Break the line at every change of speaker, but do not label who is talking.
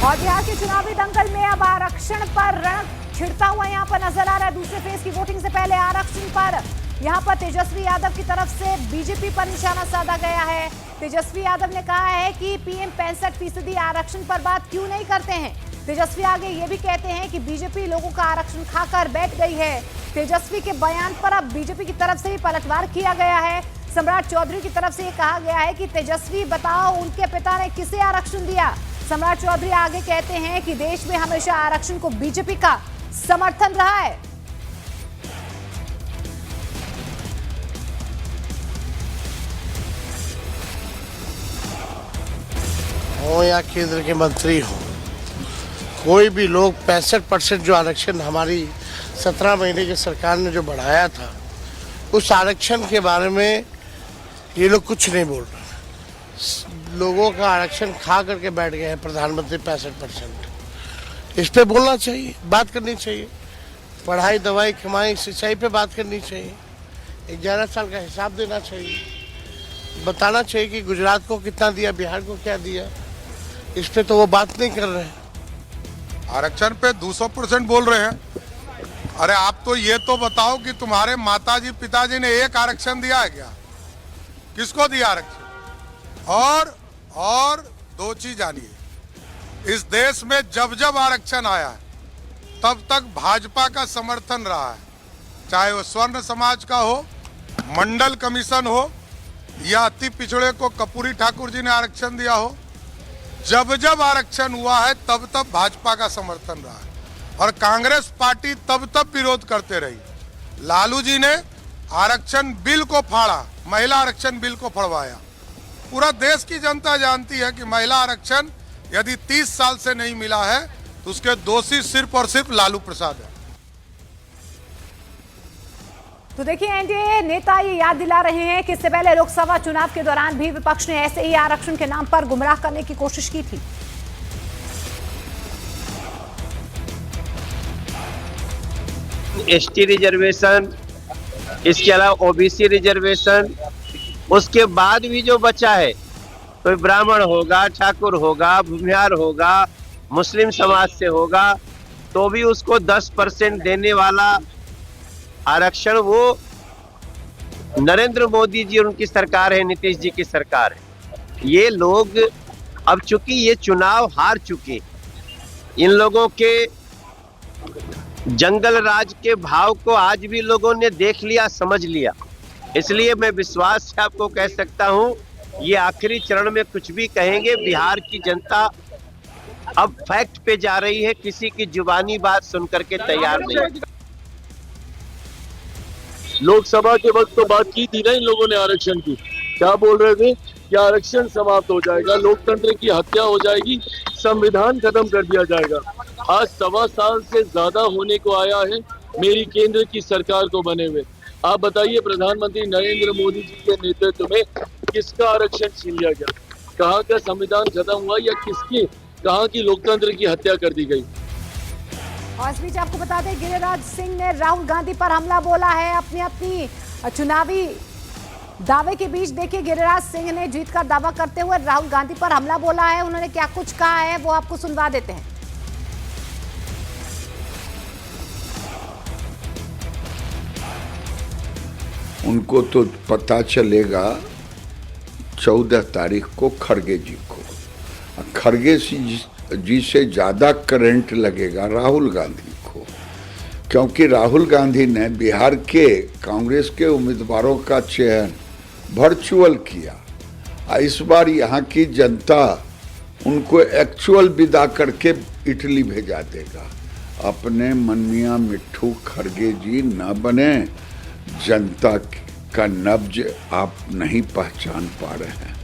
और बिहार के चुनावी दंगल में अब आरक्षण पर रण छिड़ता हुआ यहाँ पर नजर आ रहा है। दूसरे फेज की वोटिंग से पहले आरक्षण पर यहाँ पर तेजस्वी यादव की तरफ से बीजेपी पर निशाना साधा गया है। तेजस्वी यादव ने कहा है कि पीएम 65% आरक्षण पर बात क्यों नहीं करते हैं। तेजस्वी आगे ये भी कहते हैं कि बीजेपी लोगों का आरक्षण खाकर बैठ गई है। तेजस्वी के बयान पर अब बीजेपी की तरफ से ही पलटवार किया गया है। सम्राट चौधरी की तरफ से ये कहा गया है कि तेजस्वी बताओ उनके पिता ने किसे आरक्षण दिया। सम्राट चौधरी आगे कहते हैं कि देश में हमेशा आरक्षण को बीजेपी का समर्थन रहा है।
हो या केंद्र के मंत्री हो, कोई भी लोग 65% जो आरक्षण हमारी 17 महीने की सरकार ने जो बढ़ाया था, उस आरक्षण के बारे में ये लोग कुछ नहीं बोल रहे। लोगों का आरक्षण खा करके बैठ गए हैं प्रधानमंत्री 65%। इस पे बोलना चाहिए, बात करनी चाहिए। पढ़ाई, दवाई, कमाई, सिंचाई पे बात करनी चाहिए। 11 साल का हिसाब देना चाहिए। बताना चाहिए कि गुजरात को कितना दिया, बिहार को क्या दिया। इस पे तो वो बात नहीं कर रहे हैं।
आरक्षण पे 200% बोल रहे हैं। अरे आप तो ये तो बताओ कि तुम्हारे माताजी पिताजी ने एक आरक्षण दिया है क्या? किसको दिया आरक्षण? और दो चीज जानिए, इस देश में जब जब आरक्षण आया है तब तक भाजपा का समर्थन रहा है, चाहे वो स्वर्ण समाज का हो, मंडल कमीशन हो या अति पिछड़े को कपूरी ठाकुर जी ने आरक्षण दिया हो। जब जब आरक्षण हुआ है तब तब भाजपा का समर्थन रहा है और कांग्रेस पार्टी तब तब विरोध करते रही। लालू जी ने आरक्षण बिल को फाड़ा, महिला आरक्षण बिल को फड़वाया। पूरा देश की जनता जानती है कि महिला आरक्षण यदि 30 साल से नहीं मिला है तो उसके दोषी सिर्फ और सिर्फ लालू प्रसाद है।
तो देखिए, एनडीए नेता ये याद दिला रहे हैं कि इससे पहले लोकसभा चुनाव के दौरान भी विपक्ष ने ऐसे ही आरक्षण के नाम पर गुमराह करने की कोशिश की थी।
एसटी रिजर्वेशन, इसके अलावा ओबीसी रिजर्वेशन, उसके बाद भी जो बचा है, कोई ब्राह्मण होगा, ठाकुर होगा, भूमिहार होगा, मुस्लिम समाज से होगा, तो भी उसको 10% देने वाला आरक्षण वो नरेंद्र मोदी जी और उनकी सरकार है, नीतीश जी की सरकार है। ये लोग अब चूंकि ये चुनाव हार चुके, इन लोगों के जंगल राज के भाव को आज भी लोगों ने देख लिया, समझ लिया। इसलिए मैं विश्वास से आपको कह सकता हूं, ये आखिरी चरण में कुछ भी कहेंगे, बिहार की जनता अब फैक्ट पे जा रही है, किसी की जुबानी बात सुनकर के तैयार नहीं।
लोकसभा के वक्त तो बात की थी ना इन लोगों ने आरक्षण की। क्या बोल रहे थे कि आरक्षण समाप्त हो जाएगा, लोकतंत्र की हत्या हो जाएगी, संविधान खत्म कर दिया जाएगा। आज 1.25 साल से ज्यादा होने को आया है मेरी केंद्र की सरकार को बने हुए। आप बताइए, प्रधानमंत्री नरेंद्र मोदी जी के नेतृत्व में किसका आरक्षण छीन लिया गया? कहाँ का संविधान खत्म हुआ या किसकी, कहाँ की लोकतंत्र की हत्या कर दी गई?
और इस बीच आपको बता दें, गिरिराज सिंह ने राहुल गांधी पर हमला बोला है। अपनी चुनावी दावे के बीच देखिए, गिरिराज सिंह ने जीत का दावा करते हुए राहुल गांधी पर हमला बोला है। उन्होंने क्या कुछ कहा है वो आपको सुनवा देते हैं।
उनको तो पता चलेगा 14 तारीख को खड़गे जी को। खड़गे जी से ज़्यादा करंट लगेगा राहुल गांधी को, क्योंकि राहुल गांधी ने बिहार के कांग्रेस के उम्मीदवारों का चयन वर्चुअल किया। इस बार यहाँ की जनता उनको एक्चुअल विदा करके इटली भेजा देगा। अपने मनमिया मिट्ठू खड़गे जी न बने, जनता का नब्ज आप नहीं पहचान पा रहे हैं।